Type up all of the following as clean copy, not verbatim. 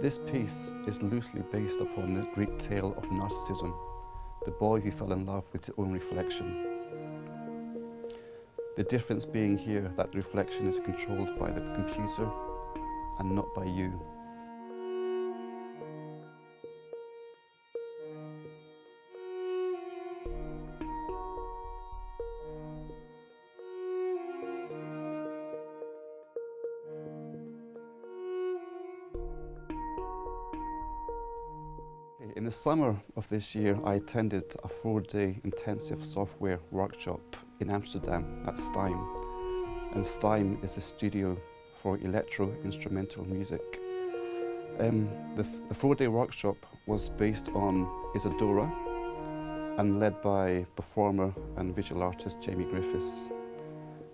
This piece is loosely based upon the Greek tale of Narcissus, the boy who fell in love with his own reflection. The difference being here that the reflection is controlled by the computer and not by you. In the summer of this year, I attended a 4-day intensive software workshop in Amsterdam at STIM. And STIM is the studio for electro-instrumental music. The 4-day workshop was based on Isadora and led by performer and visual artist Jamie Griffiths.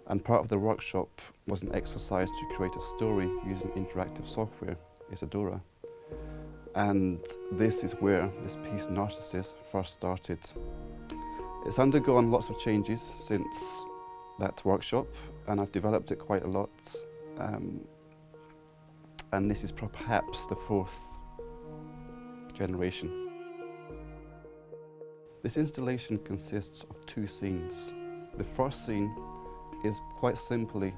And part of the workshop was an exercise to create a story using interactive software, Isadora. And this is where this piece, Narcissus, first started. It's undergone lots of changes since that workshop, and I've developed it quite a lot. And this is perhaps the 4th generation. This installation consists of 2 scenes. The first scene is quite simply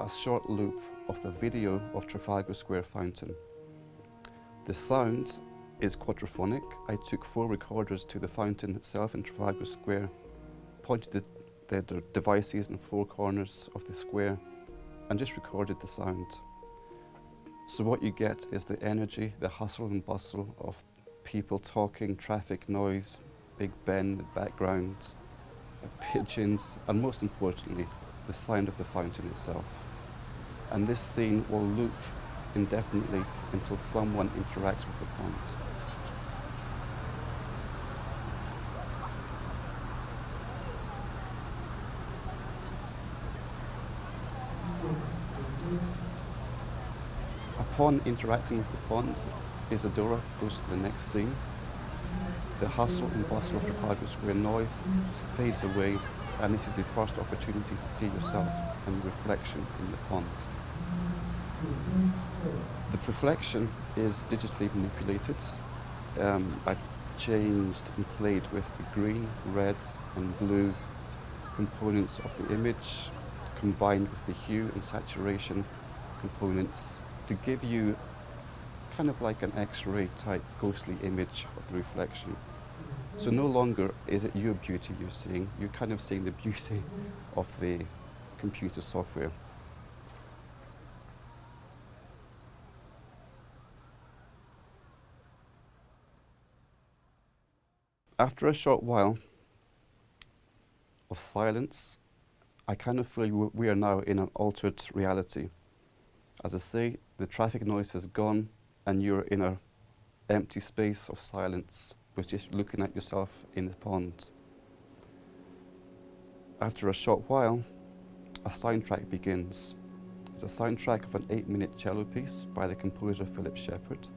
a short loop of the video of Trafalgar Square Fountain. The sound is quadraphonic. I took 4 recorders to the fountain itself in Trafalgar Square, pointed the devices in 4 corners of the square, and just recorded the sound. So what you get is the energy, the hustle and bustle of people talking, traffic noise, Big Ben in the background, pigeons, and most importantly, the sound of the fountain itself. And this scene will loop indefinitely until someone interacts with the pond. Upon interacting with the pond, Isadora goes to the next scene. The hustle and bustle of Trafalgar Square noise fades away, and this is the first opportunity to see yourself and the reflection in the pond. The reflection is digitally manipulated. I've changed and played with the green, red and blue components of the image, combined with the hue and saturation components to give you kind of like an X-ray type ghostly image of the reflection. So no longer is it your beauty you're seeing, you're kind of seeing the beauty of the computer software. After a short while of silence, I kind of feel we are now in an altered reality. As I say, the traffic noise has gone and you're in an empty space of silence with just looking at yourself in the pond. After a short while, a soundtrack begins. It's a soundtrack of an 8-minute cello piece by the composer Philip Shepherd.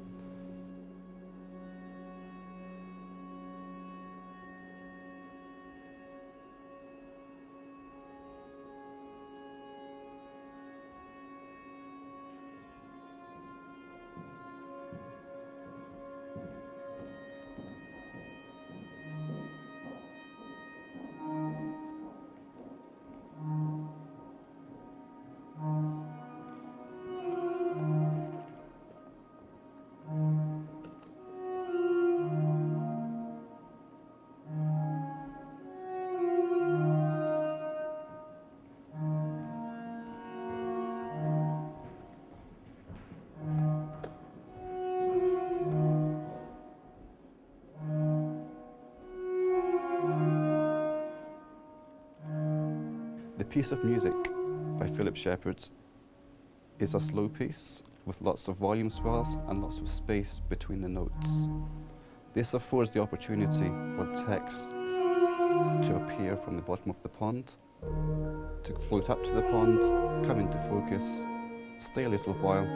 The piece of music by Philip Shepherd is a slow piece with lots of volume swells and lots of space between the notes. This affords the opportunity for text to appear from the bottom of the pond, to float up to the pond, come into focus, stay a little while,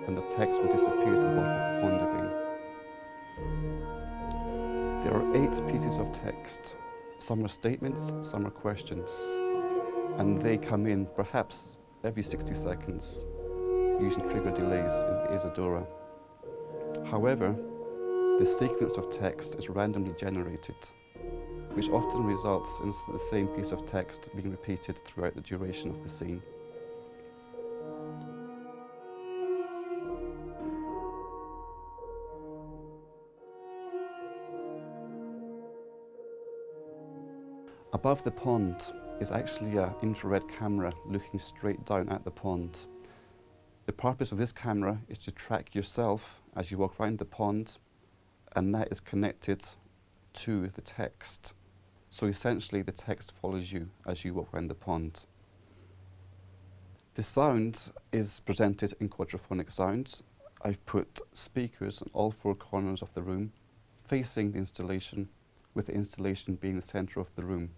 and the text will disappear to the bottom of the pond again. There are 8 pieces of text. Some are statements, some are questions, and they come in perhaps every 60 seconds using trigger delays in Isadora. However, the sequence of text is randomly generated, which often results in the same piece of text being repeated throughout the duration of the scene. Above the pond is actually an infrared camera looking straight down at the pond. The purpose of this camera is to track yourself as you walk around the pond, and that is connected to the text. So essentially the text follows you as you walk around the pond. The sound is presented in quadraphonic sound. I've put speakers on all four corners of the room, facing the installation, with the installation being the centre of the room.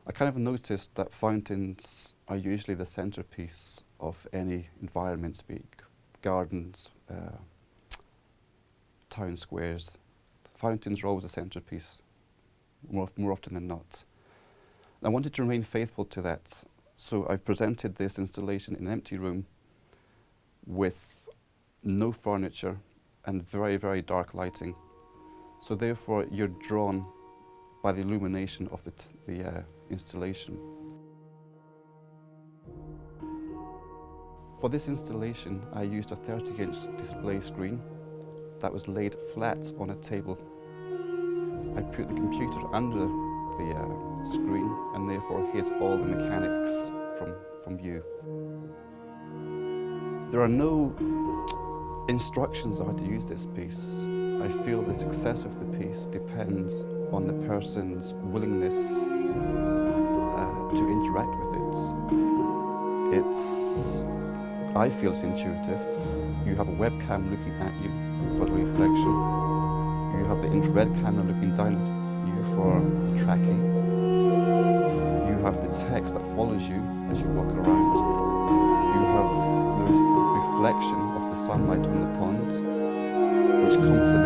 I kind of noticed that fountains are usually the centrepiece of any environment, speak gardens, town squares. Fountains are always a centrepiece, more often than not. I wanted to remain faithful to that, so I've presented this installation in an empty room with no furniture and very, very dark lighting. So therefore you're drawn by the illumination of the installation. For this installation, I used a 30-inch display screen that was laid flat on a table. I put the computer under the screen and therefore hid all the mechanics from view. There are no instructions on how to use this piece. I feel the success of the piece depends on the person's willingness to interact with it. I feel it's intuitive. You have a webcam looking at you for the reflection. You have the infrared camera looking down at you for the tracking. You have the text that follows you as you walk around. You have the reflection of the sunlight on the pond, which complements